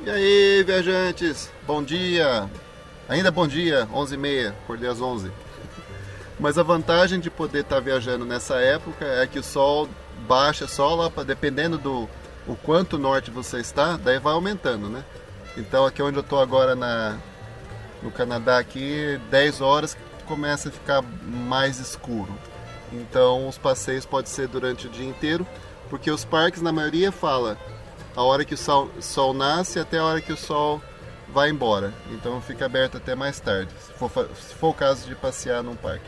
E aí, viajantes, bom dia! Ainda bom dia, 11h30, acordei às 11. Mas a vantagem de poder estar viajando nessa época é que o sol baixa só lá, dependendo do o quanto norte você está, daí vai aumentando, né? Então aqui onde eu estou agora no Canadá, aqui 10 horas começa a ficar mais escuro. Então os passeios podem ser durante o dia inteiro, porque os parques na maioria fala a hora que o sol nasce até a hora que o sol vai embora. Então fica aberto até mais tarde, se for o caso de passear num parque.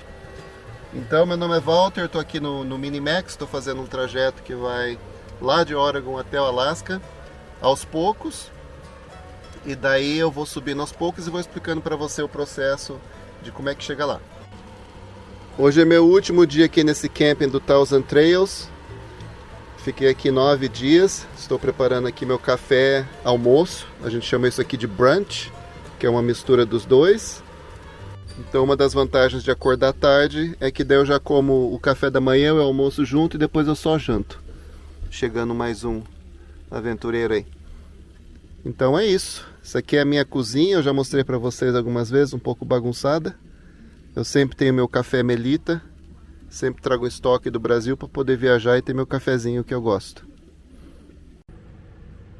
Então meu nome é Walter, estou aqui no Minimax, estou fazendo um trajeto que vai lá de Oregon até o Alasca, aos poucos. E daí eu vou subindo aos poucos e vou explicando para você o processo de como é que chega lá. Hoje é meu último dia aqui nesse camping do Thousand Trails. Fiquei aqui 9 dias, estou preparando aqui meu café almoço, a gente chama isso aqui de brunch, que é uma mistura dos dois. Então uma das vantagens de acordar tarde é que daí eu já como o café da manhã e o almoço junto e depois eu só janto. Chegando mais um aventureiro aí. Então é isso, essa aqui é a minha cozinha, eu já mostrei para vocês algumas vezes, um pouco bagunçada. Eu sempre tenho meu café Melita. Sempre trago um estoque do Brasil para poder viajar e ter meu cafezinho que eu gosto.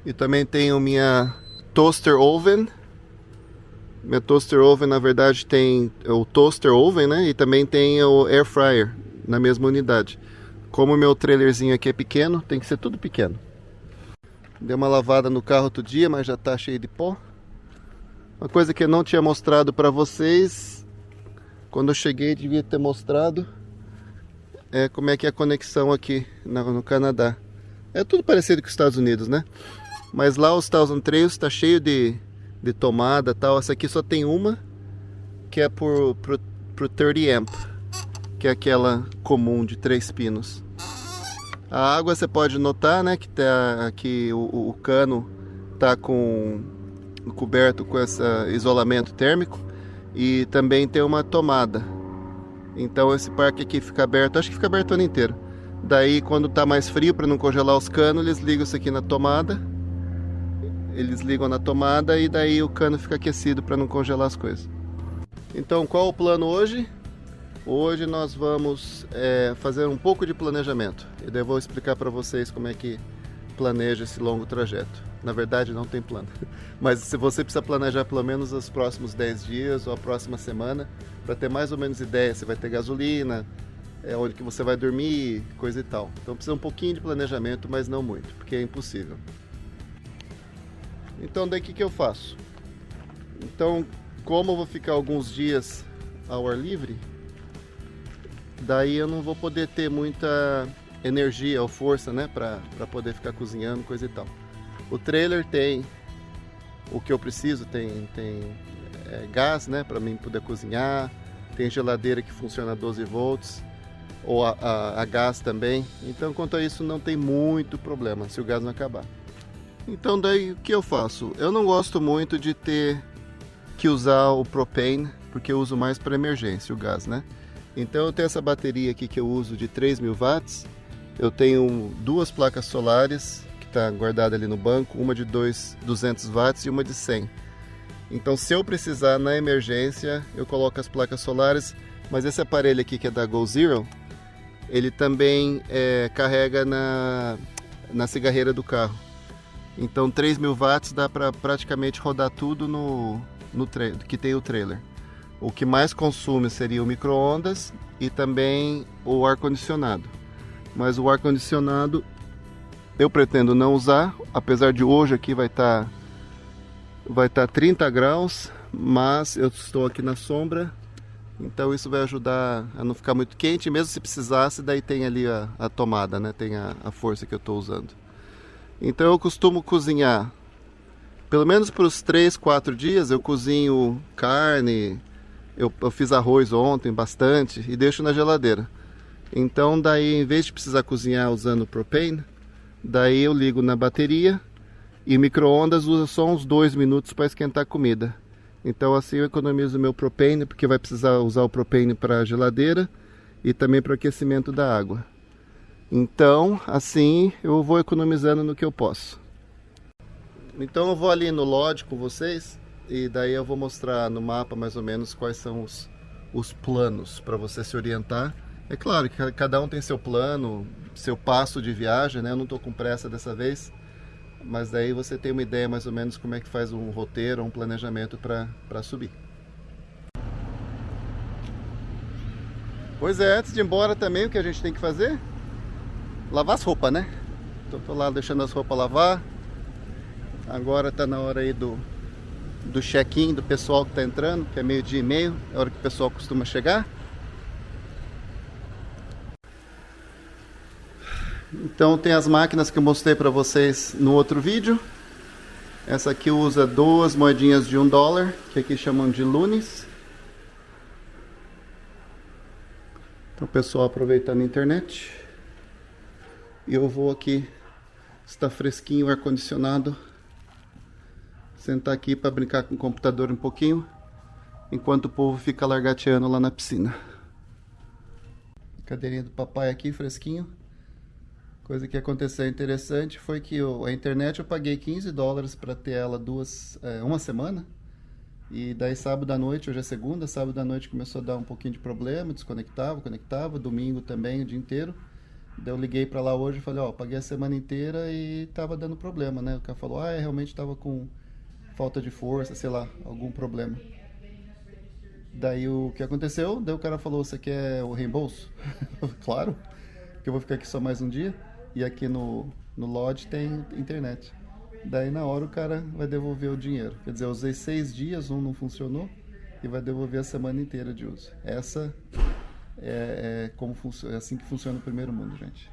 E também tenho minha toaster oven. Minha toaster oven, na verdade, tem o toaster oven, né? E também tem o air fryer na mesma unidade. Como o meu trailerzinho aqui é pequeno, tem que ser tudo pequeno. Dei uma lavada no carro outro dia, mas já está cheio de pó. Uma coisa que eu não tinha mostrado para vocês, quando eu cheguei devia ter mostrado. Como é que é a conexão aqui no Canadá. É tudo parecido com os Estados Unidos, né? Mas lá os Thousand Trails está cheio de tomada e tal. Essa aqui só tem uma, que é pro 30 amp, que é aquela comum de 3 pinos. A água você pode notar, né, que tá aqui o cano tá coberto com esse isolamento térmico e também tem uma tomada. Então esse parque aqui fica aberto, acho que fica aberto o ano inteiro. Daí quando tá mais frio, para não congelar os canos, eles ligam isso aqui na tomada. Eles ligam na tomada e daí o cano fica aquecido para não congelar as coisas. Então qual é o plano hoje? Hoje nós vamos fazer um pouco de planejamento. E daí eu vou explicar para vocês como é que planeja esse longo trajeto. Na verdade não tem plano. Mas se você precisa planejar pelo menos os próximos 10 dias ou a próxima semana, para ter mais ou menos ideia se vai ter gasolina, onde que você vai dormir, coisa e tal. Então precisa um pouquinho de planejamento, mas não muito, porque é impossível. Então daí o que eu faço? Então, como eu vou ficar alguns dias ao ar livre, daí eu não vou poder ter muita energia ou força, né, para poder ficar cozinhando, coisa e tal. O trailer tem o que eu preciso, tem gás, né, para mim poder cozinhar, tem geladeira que funciona a 12 volts, ou a gás também. Então quanto a isso não tem muito problema se o gás não acabar. Então daí o que eu faço? Eu não gosto muito de ter que usar o propane, porque eu uso mais para emergência o gás, né? Então eu tenho essa bateria aqui que eu uso de 3.000 watts. Eu tenho 2 placas solares que está guardada ali no banco, uma de 200 watts e uma de 100. Então se eu precisar na emergência, eu coloco as placas solares, mas esse aparelho aqui que é da GoZero, ele também carrega na cigarreira do carro. Então 3.000 watts dá para praticamente rodar tudo que tem o trailer. O que mais consome seria o micro-ondas e também o ar-condicionado. Mas o ar-condicionado eu pretendo não usar, apesar de hoje aqui vai estar 30 graus, mas eu estou aqui na sombra, então isso vai ajudar a não ficar muito quente. Mesmo se precisasse, daí tem ali a tomada, né? Tem a força que eu estou usando. Então eu costumo cozinhar, pelo menos para os 3, 4 dias, eu cozinho carne, eu fiz arroz ontem, bastante, e deixo na geladeira. Então daí, em vez de precisar cozinhar usando propane, daí eu ligo na bateria e micro-ondas usa só uns 2 minutos para esquentar a comida. Então assim eu economizo meu propane, porque vai precisar usar o propane para a geladeira e também para o aquecimento da água. Então, assim eu vou economizando no que eu posso. Então eu vou ali no Lodge com vocês e daí eu vou mostrar no mapa mais ou menos quais são os planos para você se orientar. É claro que cada um tem seu plano, seu passo de viagem, né? Eu não estou com pressa dessa vez, mas daí você tem uma ideia mais ou menos como é que faz um roteiro, um planejamento para subir. Pois é, antes de ir embora também o que a gente tem que fazer? Lavar as roupas, né? Então tô lá deixando as roupas lavar. Agora tá na hora aí do check-in do pessoal que tá entrando, que é 12:30, é a hora que o pessoal costuma chegar. Então tem as máquinas que eu mostrei para vocês no outro vídeo. Essa aqui usa 2 moedinhas de $1, que aqui chamam de loonies. Então o pessoal aproveitando a internet. E eu vou aqui, está fresquinho o ar-condicionado, sentar aqui para brincar com o computador um pouquinho, enquanto o povo fica largateando lá na piscina. Cadeirinha do papai aqui, fresquinho. Coisa que aconteceu interessante foi que a internet eu paguei $15 para ter ela uma semana. E daí sábado à noite, hoje é segunda, sábado à noite começou a dar um pouquinho de problema, desconectava, conectava, domingo também, o dia inteiro. Daí eu liguei para lá hoje e falei, ó, paguei a semana inteira e tava dando problema, né? O cara falou, realmente tava com falta de força, sei lá, algum problema. Daí o que aconteceu? Daí o cara falou, você quer o reembolso? Claro, que eu vou ficar aqui só mais um dia. E aqui no Lodge tem internet. Daí na hora o cara vai devolver o dinheiro. Quer dizer, eu usei 6 dias, um não funcionou, e vai devolver a semana inteira de uso. Essa é assim que funciona o primeiro mundo, gente.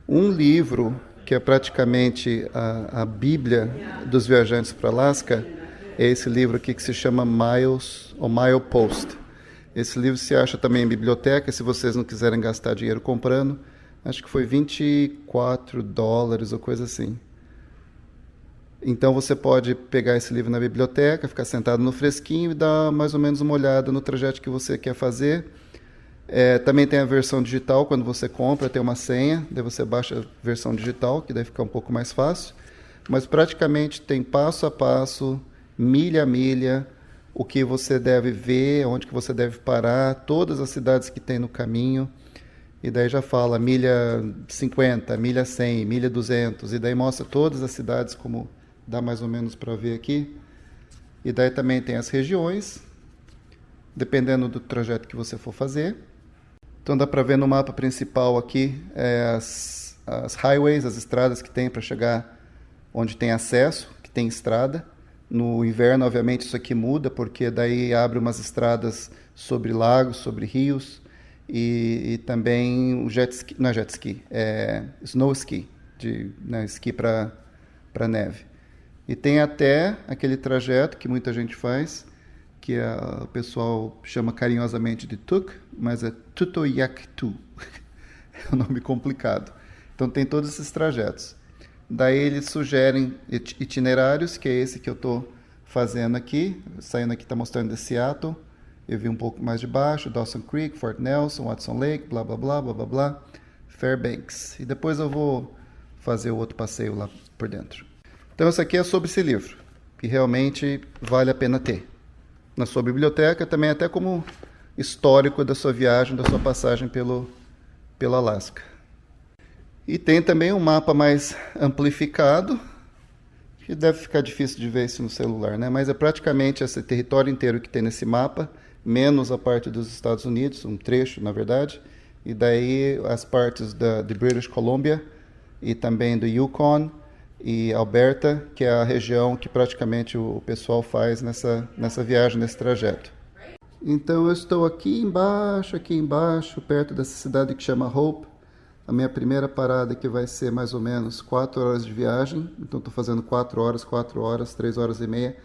Um livro que é praticamente a Bíblia dos viajantes para Alasca é esse livro aqui que se chama Miles ou Milepost. Esse livro se acha também em biblioteca, se vocês não quiserem gastar dinheiro comprando. Acho que foi $24 ou coisa assim. Então você pode pegar esse livro na biblioteca, ficar sentado no fresquinho e dar mais ou menos uma olhada no trajeto que você quer fazer. Também tem a versão digital, quando você compra tem uma senha, daí você baixa a versão digital, que daí fica um pouco mais fácil. Mas praticamente tem passo a passo, milha a milha, o que você deve ver, onde que você deve parar, todas as cidades que tem no caminho. E daí já fala milha 50, milha 100, milha 200, e daí mostra todas as cidades, como dá mais ou menos para ver aqui. E daí também tem as regiões, dependendo do trajeto que você for fazer. Então dá para ver no mapa principal aqui as highways, as estradas que tem para chegar onde tem acesso, que tem estrada. No inverno, obviamente, isso aqui muda, porque daí abre umas estradas sobre lagos, sobre rios, e também o jet ski, não é jet ski, é snow ski, esqui para neve. E tem até aquele trajeto que muita gente faz, que o pessoal chama carinhosamente de Tuk, mas é Tutoyaktu. É um nome complicado. Então tem todos esses trajetos. Daí eles sugerem itinerários, que é esse que eu estou fazendo aqui. Saindo aqui está mostrando de Seattle. Eu vi um pouco mais de baixo, Dawson Creek, Fort Nelson, Watson Lake, blá blá blá blá blá blá, Fairbanks. E depois eu vou fazer o outro passeio lá por dentro. Então isso aqui é sobre esse livro, que realmente vale a pena ter na sua biblioteca, também até como histórico da sua viagem, da sua passagem pelo Alasca. E tem também um mapa mais amplificado, que deve ficar difícil de ver isso no celular, né? Mas é praticamente esse território inteiro que tem nesse mapa, menos a parte dos Estados Unidos, um trecho, na verdade, e daí as partes de British Columbia e também do Yukon e Alberta, que é a região que praticamente o pessoal faz nessa viagem, nesse trajeto. Então eu estou aqui embaixo, perto dessa cidade que chama Hope. A minha primeira parada que vai ser mais ou menos 4 horas de viagem. Então estou fazendo 4 horas, 3 horas e meia,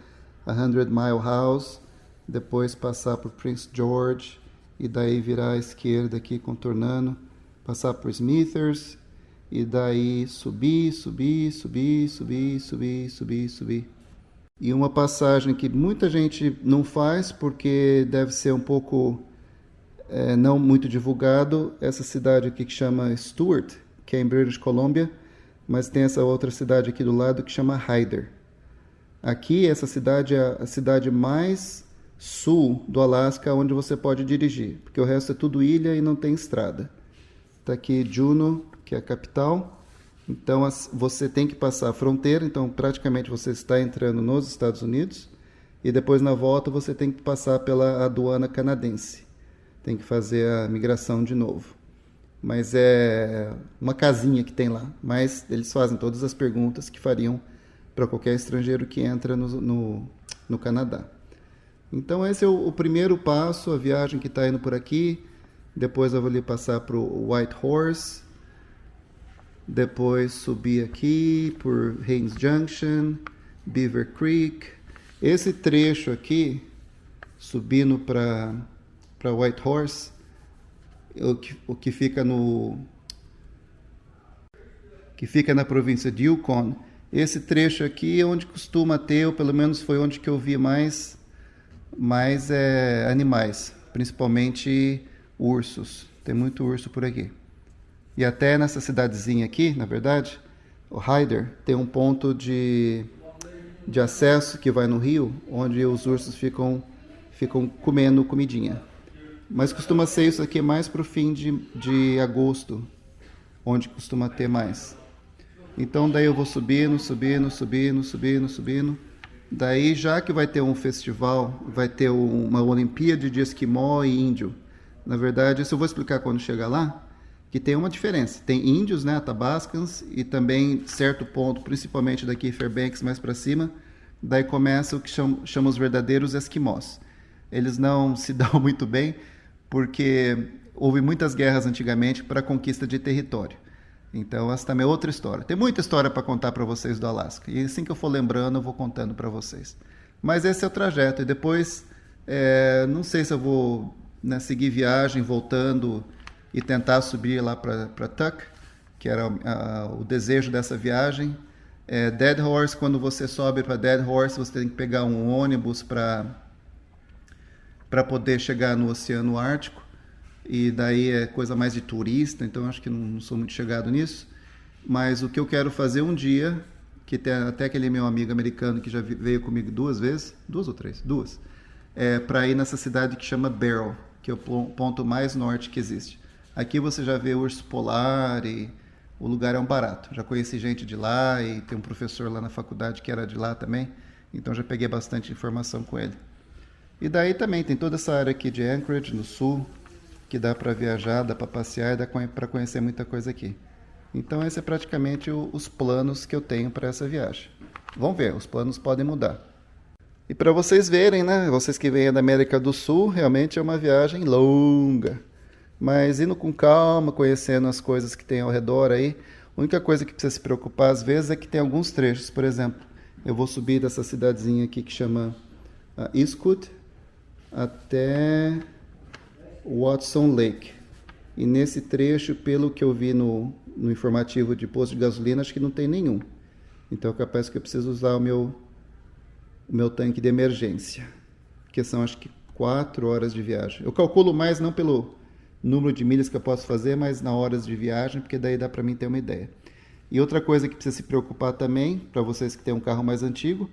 a 100 Mile House. Depois passar por Prince George e daí virar à esquerda aqui contornando, passar por Smithers e daí subir. E uma passagem que muita gente não faz porque deve ser um pouco não muito divulgado, essa cidade aqui que chama Stewart, que é em British Columbia. mas tem essa outra cidade aqui do lado que chama Hyder. Aqui, essa cidade é a cidade mais sul do Alasca onde você pode dirigir, porque o resto é tudo ilha e não tem estrada. Está aqui Juneau, que é a capital. Então, você tem que passar a fronteira, então praticamente você está entrando nos Estados Unidos, e depois na volta você tem que passar pela aduana canadense. Tem que fazer a migração de novo. Mas é uma casinha que tem lá. Mas eles fazem todas as perguntas que fariam para qualquer estrangeiro que entra no Canadá. Então esse é o primeiro passo, a viagem que está indo por aqui. Depois eu vou ali passar para o White Horse. Depois subir aqui por Haines Junction, Beaver Creek. Esse trecho aqui, subindo para White Horse, o que fica na província de Yukon, esse trecho aqui é onde costuma ter, ou pelo menos foi onde que eu vi mais animais, principalmente ursos. Tem muito urso por aqui. E até nessa cidadezinha aqui, na verdade, o Hyder, tem um ponto de acesso que vai no rio, onde os ursos ficam comendo comidinha. Mas costuma ser isso aqui mais para o fim de agosto, onde costuma ter mais. Então daí eu vou subindo. Daí, já que vai ter um festival, vai ter uma Olimpíada de Esquimó e Índio. Na verdade, isso eu vou explicar quando chegar lá, que tem uma diferença. Tem índios, né, Athabascans, e também certo ponto, principalmente daqui Fairbanks mais para cima, daí começa o que chama os verdadeiros esquimós. Eles não se dão muito bem, porque houve muitas guerras antigamente para a conquista de território. Então essa também é outra história. Tem muita história para contar para vocês do Alasca. E assim que eu for lembrando, eu vou contando para vocês. Mas esse é o trajeto. E depois, não sei se eu vou seguir viagem, voltando e tentar subir lá para Tuk, que era o desejo dessa viagem. Dead Horse, quando você sobe para Dead Horse, você tem que pegar um ônibus para poder chegar no Oceano Ártico. E daí é coisa mais de turista, então acho que não sou muito chegado nisso. Mas o que eu quero fazer um dia, que tem até aquele meu amigo americano que já veio comigo 2 vezes, 2 ou 3? 2, para ir nessa cidade que chama Barrow, que é o ponto mais norte que existe. Aqui você já vê urso polar e o lugar é um barato. Já conheci gente de lá e tem um professor lá na faculdade que era de lá também, então já peguei bastante informação com ele. E daí também tem toda essa área aqui de Anchorage, no sul, que dá para viajar, dá para passear e dá para conhecer muita coisa aqui. Então esse é praticamente os planos que eu tenho para essa viagem. Vamos ver, os planos podem mudar. E para vocês verem, né, vocês que vêm da América do Sul, realmente é uma viagem longa. Mas indo com calma, conhecendo as coisas que tem ao redor aí, a única coisa que precisa se preocupar às vezes é que tem alguns trechos. Por exemplo, eu vou subir dessa cidadezinha aqui que chama Eastwood até Watson Lake. E nesse trecho, pelo que eu vi no informativo de posto de gasolina, acho que não tem nenhum. Então é capaz que eu preciso usar o meu tanque de emergência, que são acho que 4 horas de viagem. Eu calculo mais não pelo número de milhas que eu posso fazer, mas na horas de viagem, porque daí dá para mim ter uma ideia. E outra coisa que precisa se preocupar também, para vocês que têm um carro mais antigo,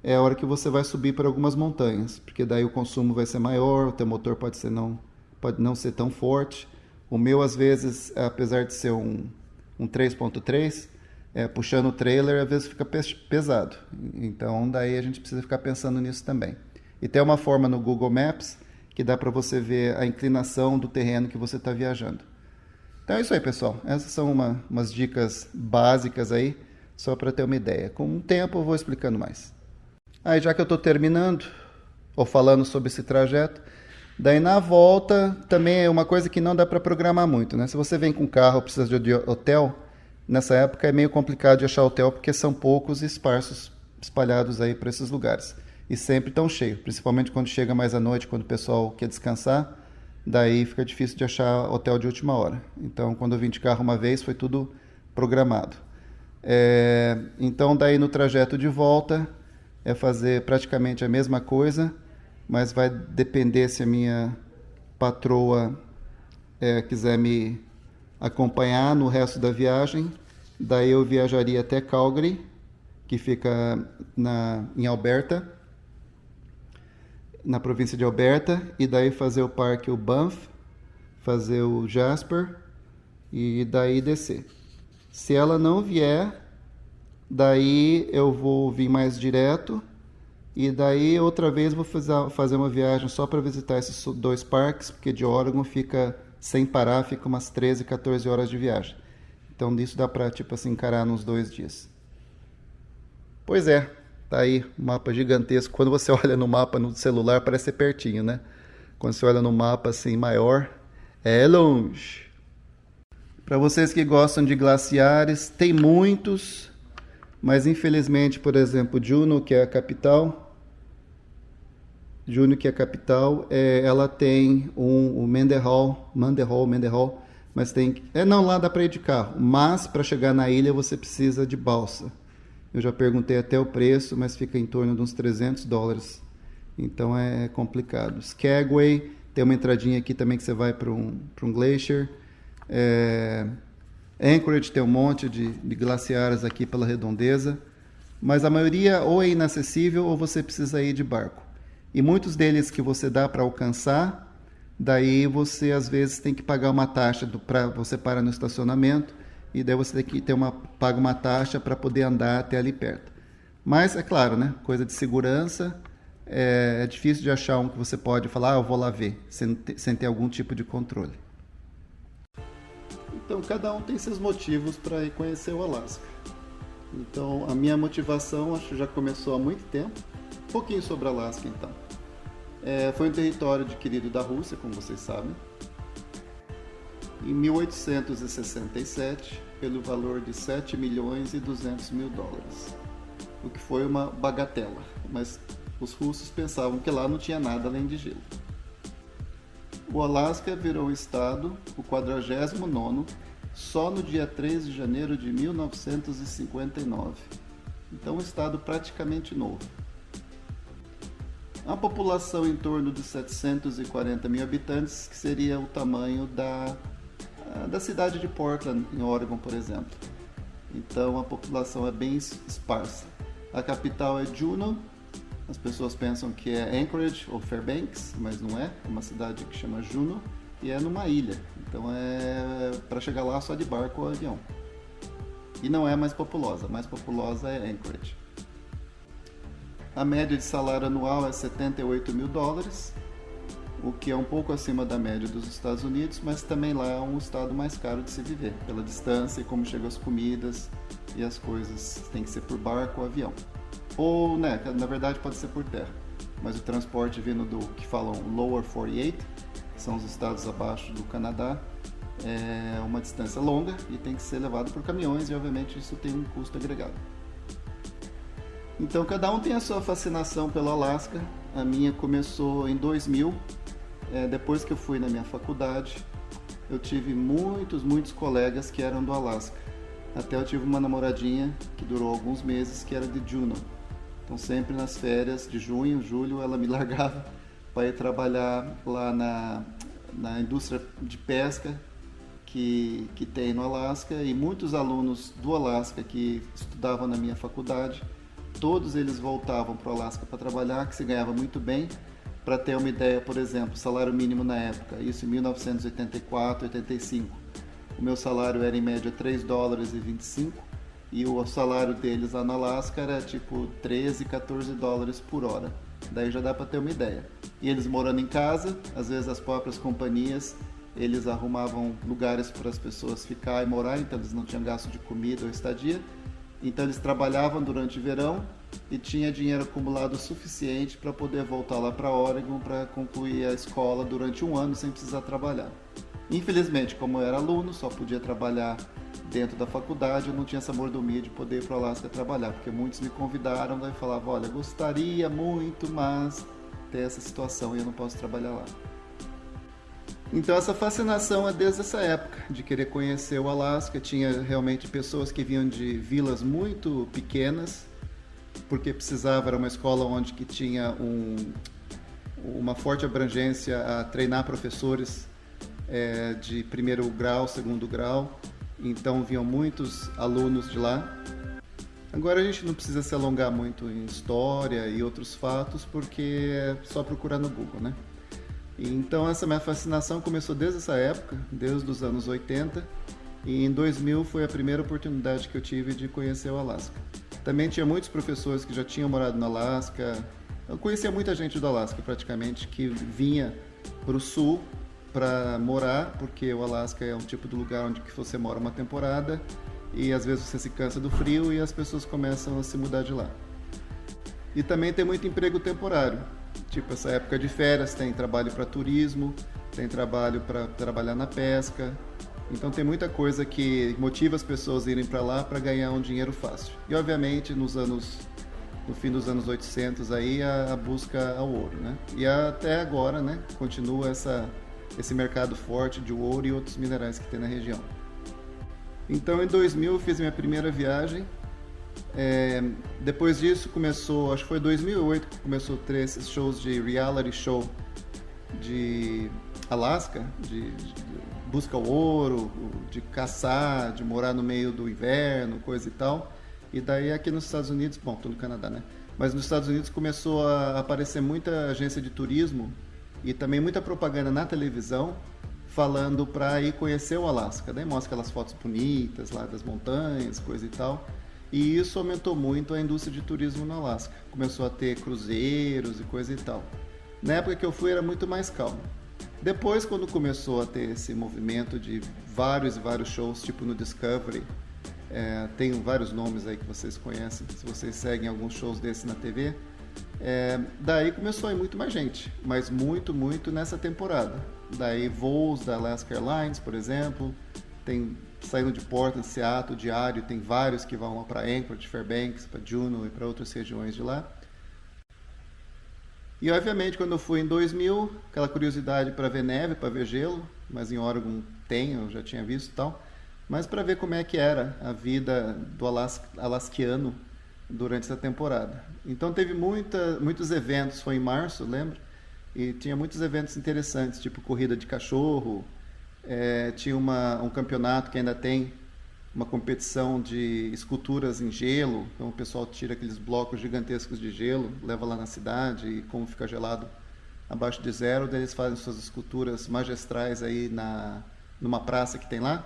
é a hora que você vai subir para algumas montanhas, porque daí o consumo vai ser maior, o teu motor pode não ser tão forte. O meu, às vezes, apesar de ser um 3.3, puxando o trailer, às vezes fica pesado. Então, daí a gente precisa ficar pensando nisso também. E tem uma forma no Google Maps que dá para você ver a inclinação do terreno que você está viajando. Então é isso aí, pessoal. Essas são umas dicas básicas aí, só para ter uma ideia. Com o tempo eu vou explicando mais. Aí já que eu estou terminando, ou falando sobre esse trajeto, daí na volta também é uma coisa que não dá para programar muito, né? Se você vem com carro, precisa de hotel, nessa época é meio complicado de achar hotel porque são poucos e esparsos, espalhados aí para esses lugares. E sempre tão cheio, principalmente quando chega mais à noite, quando o pessoal quer descansar, daí fica difícil de achar hotel de última hora. Então, quando eu vim de carro uma vez, foi tudo programado. Então, daí no trajeto de volta, é fazer praticamente a mesma coisa, mas vai depender se a minha patroa quiser me acompanhar no resto da viagem. Daí eu viajaria até Calgary, que fica em Alberta, na província de Alberta, e daí fazer o parque o Banff, fazer o Jasper e daí descer. Se ela não vier, daí eu vou vir mais direto e daí outra vez vou fazer uma viagem só para visitar esses 2 parques, porque de Oregon fica sem parar, fica umas 13, 14 horas de viagem. Então nisso dá para tipo assim encarar nos 2 dias. Pois é, tá aí um mapa gigantesco. Quando você olha no mapa no celular parece ser pertinho, né? Quando você olha no mapa assim maior, é longe. Para vocês que gostam de glaciares, tem muitos, mas infelizmente, por exemplo, Juneau, que é a capital, ela tem o Mendenhall, mas tem, não, lá dá para ir de carro, mas para chegar na ilha você precisa de balsa. Eu já perguntei até o preço, mas fica em torno de uns $300, então é complicado. Skagway, tem uma entradinha aqui também que você vai para um glacier. Anchorage tem um monte de glaciares aqui pela redondeza, mas a maioria ou é inacessível ou você precisa ir de barco. E muitos deles que você dá para alcançar, daí você às vezes tem que pagar uma taxa para você parar no estacionamento e daí você tem que paga uma taxa para poder andar até ali perto. Mas é claro, né? Coisa de segurança, é difícil de achar um que você pode falar, eu vou lá ver, sem ter algum tipo de controle. Então, cada um tem seus motivos para ir conhecer o Alasca. Então, a minha motivação, acho que já começou há muito tempo. Um pouquinho sobre o Alasca, então. Foi um território adquirido da Rússia, como vocês sabem, em 1867, pelo valor de $7.200.000, o que foi uma bagatela, mas os russos pensavam que lá não tinha nada além de gelo. O Alasca virou estado, o 49º, só no dia 3 de janeiro de 1959. Então, um estado praticamente novo. A população em torno de 740 mil habitantes, que seria o tamanho da cidade de Portland, em Oregon, por exemplo. Então, a população é bem esparsa. A capital é Juneau. As pessoas pensam que é Anchorage ou Fairbanks, mas não é. É uma cidade que chama Juneau e é numa ilha. Então é para chegar lá só de barco ou avião. E não é mais populosa. A mais populosa é Anchorage. A média de salário anual é $78.000, o que é um pouco acima da média dos Estados Unidos, mas também lá é um estado mais caro de se viver, pela distância e como chegam as comidas e as coisas. Tem que ser por barco ou avião. Ou, né, na verdade pode ser por terra, mas o transporte vindo do que falam Lower 48, que são os estados abaixo do Canadá, é uma distância longa e tem que ser levado por caminhões e obviamente isso tem um custo agregado. Então cada um tem a sua fascinação pelo Alasca. A minha começou em 2000, depois que eu fui na minha faculdade, eu tive muitos colegas que eram do Alasca. Até eu tive uma namoradinha que durou alguns meses, que era de Juneau. Então sempre nas férias de junho, julho, ela me largava para ir trabalhar lá na indústria de pesca que tem no Alasca, e muitos alunos do Alasca que estudavam na minha faculdade, todos eles voltavam para o Alasca para trabalhar, que se ganhava muito bem. Para ter uma ideia, por exemplo, salário mínimo na época, isso em 1984, 85, o meu salário era em média $3,25 e o salário deles lá no Alasca era tipo $13, $14 por hora. Daí já dá para ter uma ideia. E eles morando em casa, às vezes as próprias companhias, eles arrumavam lugares para as pessoas ficar e morar, então eles não tinham gasto de comida ou estadia. Então eles trabalhavam durante o verão e tinha dinheiro acumulado suficiente para poder voltar lá para Oregon para concluir a escola durante um ano sem precisar trabalhar. Infelizmente, como eu era aluno, só podia trabalhar dentro da faculdade, eu não tinha essa mordomia de poder ir para o Alasca trabalhar, porque muitos me convidaram, daí falavam, olha, gostaria muito, mas tem essa situação e eu não posso trabalhar lá. Então essa fascinação é desde essa época, de querer conhecer o Alasca. Tinha realmente pessoas que vinham de vilas muito pequenas, porque precisava, era uma escola onde que tinha uma forte abrangência a treinar professores de primeiro grau, segundo grau, então vinham muitos alunos de lá. Agora a gente não precisa se alongar muito em história e outros fatos, porque é só procurar no Google, né? E então essa minha fascinação começou desde essa época, desde os anos 80, e em 2000 foi a primeira oportunidade que eu tive de conhecer o Alasca. Também tinha muitos professores que já tinham morado no Alasca. Eu conhecia muita gente do Alasca, praticamente, que vinha para o sul para morar, porque o Alasca é um tipo de lugar onde você mora uma temporada e às vezes você se cansa do frio e as pessoas começam a se mudar de lá. E também tem muito emprego temporário. Tipo, essa época de férias tem trabalho para turismo, tem trabalho para trabalhar na pesca. Então tem muita coisa que motiva as pessoas a irem para lá para ganhar um dinheiro fácil. E obviamente no fim dos anos 800 aí a busca ao ouro, né? E até agora, né, continua esse mercado forte de ouro e outros minerais que tem na região. Então em 2000 eu fiz minha primeira viagem. Depois disso começou, acho que foi 2008 que começou a ter esses shows de reality show de Alasca, de busca ao ouro, de caçar, de morar no meio do inverno, coisa e tal. E daí aqui nos Estados Unidos, bom, tô no Canadá, né? Mas nos Estados Unidos começou a aparecer muita agência de turismo e também muita propaganda na televisão falando para ir conhecer o Alasca. Daí mostra aquelas fotos bonitas lá das montanhas, coisa e tal. E isso aumentou muito a indústria de turismo no Alasca. Começou a ter cruzeiros e coisa e tal. Na época que eu fui era muito mais calmo. Depois, quando começou a ter esse movimento de vários e vários shows, tipo no Discovery, tem vários nomes aí que vocês conhecem, se vocês seguem alguns shows desses na TV, daí começou a ir muito mais gente, mas muito nessa temporada. Daí voos da Alaska Airlines, por exemplo, tem saindo de Portland, Seattle, diário, tem vários que vão lá para Anchorage, Fairbanks, para Juneau e para outras regiões de lá. E obviamente quando eu fui em 2000, aquela curiosidade para ver neve, para ver gelo, mas em Oregon tem, eu já tinha visto e tal, mas para ver como é que era a vida do alasquiano durante essa temporada. Então teve muitos eventos, foi em março, lembra? E tinha muitos eventos interessantes, tipo corrida de cachorro, tinha um campeonato que ainda tem uma competição de esculturas em gelo, então o pessoal tira aqueles blocos gigantescos de gelo, leva lá na cidade e como fica gelado abaixo de zero, daí eles fazem suas esculturas magistrais aí numa praça que tem lá.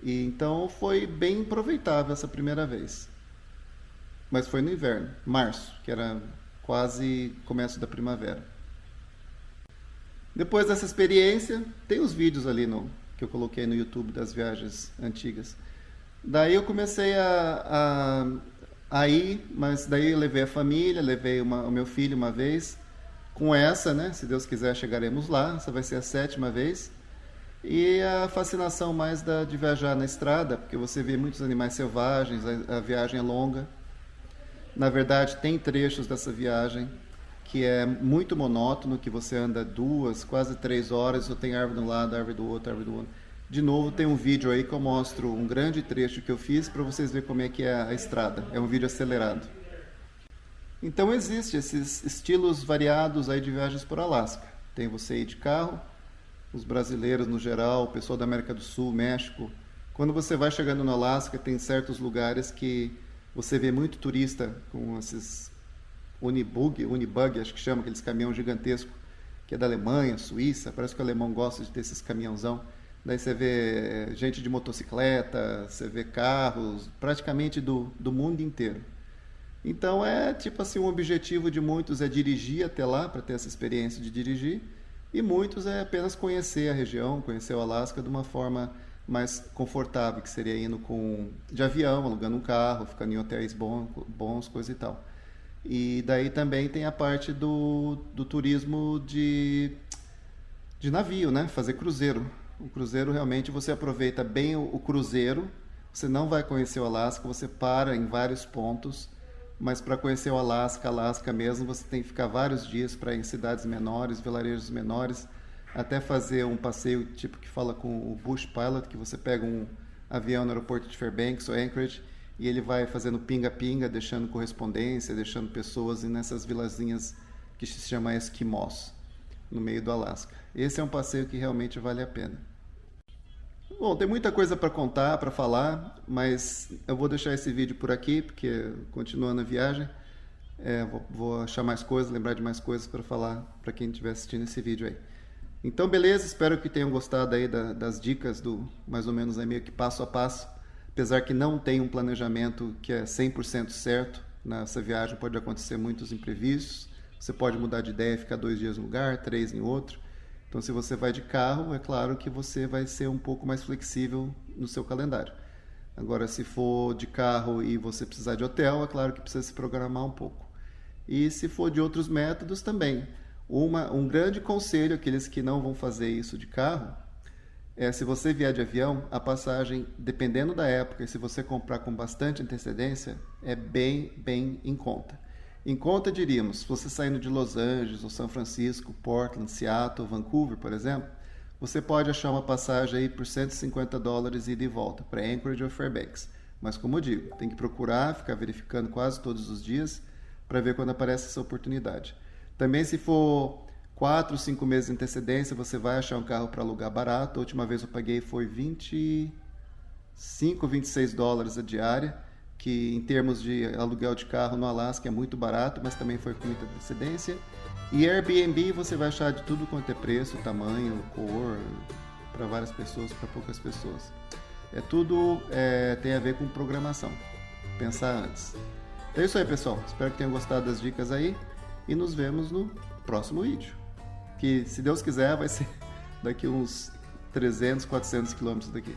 E então foi bem aproveitável essa primeira vez. Mas foi no inverno, março, que era quase começo da primavera. Depois dessa experiência, tem os vídeos ali que eu coloquei no YouTube das viagens antigas. Daí eu comecei a ir, mas daí eu levei a família, levei o meu filho uma vez. Com essa, né, se Deus quiser, chegaremos lá. Essa vai ser a 7ª vez. E a fascinação mais de viajar na estrada, porque você vê muitos animais selvagens, a viagem é longa. Na verdade, tem trechos dessa viagem que é muito monótono, que você anda 2, quase 3 horas, só tem árvore de um lado, árvore do outro, árvore do outro. De novo, tem um vídeo aí que eu mostro um grande trecho que eu fiz para vocês verem como é que é a estrada. É um vídeo acelerado. Então, existem esses estilos variados aí de viagens por Alasca. Tem você ir de carro, os brasileiros no geral, o pessoal da América do Sul, México. Quando você vai chegando no Alasca, tem certos lugares que você vê muito turista com esses unibug, acho que chama, aqueles caminhões gigantescos, que é da Alemanha, Suíça, parece que o alemão gosta de ter esses caminhãozão. Daí você vê gente de motocicleta, você vê carros, praticamente do mundo inteiro. Então é tipo assim, um objetivo de muitos é dirigir até lá, para ter essa experiência de dirigir, e muitos é apenas conhecer a região, conhecer o Alasca de uma forma mais confortável, que seria indo de avião, alugando um carro, ficando em hotéis bons, coisa e tal. E daí também tem a parte do turismo de navio, né? Fazer cruzeiro. O cruzeiro realmente você aproveita bem o cruzeiro, você não vai conhecer o Alasca, você para em vários pontos, mas para conhecer o Alasca mesmo, você tem que ficar vários dias para ir em cidades menores, vilarejos menores, até fazer um passeio tipo que fala com o Bush Pilot, que você pega um avião no aeroporto de Fairbanks ou Anchorage, e ele vai fazendo pinga-pinga, deixando correspondência, deixando pessoas nessas vilazinhas que se chama Esquimós, no meio do Alasca. Esse é um passeio que realmente vale a pena. Bom, tem muita coisa para contar, para falar, mas eu vou deixar esse vídeo por aqui, porque continuando a viagem, vou achar mais coisas, lembrar de mais coisas para falar para quem estiver assistindo esse vídeo aí. Então, beleza, espero que tenham gostado aí das dicas do mais ou menos aí meio que passo a passo, apesar que não tem um planejamento que é 100% certo. Nessa viagem pode acontecer muitos imprevistos, você pode mudar de ideia, ficar 2 dias em um lugar, 3 em outro. Então, se você vai de carro, é claro que você vai ser um pouco mais flexível no seu calendário. Agora, se for de carro e você precisar de hotel, é claro que precisa se programar um pouco. E se for de outros métodos também. Um grande conselho, aqueles que não vão fazer isso de carro, se você vier de avião, a passagem, dependendo da época, e se você comprar com bastante antecedência, é bem em conta. Em conta, diríamos, se você saindo de Los Angeles, ou São Francisco, Portland, Seattle, Vancouver, por exemplo, você pode achar uma passagem aí por $150 ida e volta para Anchorage ou Fairbanks. Mas como eu digo, tem que procurar, ficar verificando quase todos os dias para ver quando aparece essa oportunidade. Também se for 4, 5 meses de antecedência, você vai achar um carro para alugar barato. A última vez eu paguei foi $25, $26 a diária, que em termos de aluguel de carro no Alasca é muito barato, mas também foi com muita antecedência. E Airbnb você vai achar de tudo quanto é preço, tamanho, cor, para várias pessoas, para poucas pessoas. Tudo tem a ver com programação, pensar antes. Então é isso aí, pessoal, espero que tenham gostado das dicas aí e nos vemos no próximo vídeo, que se Deus quiser vai ser daqui uns 300, 400 quilômetros daqui.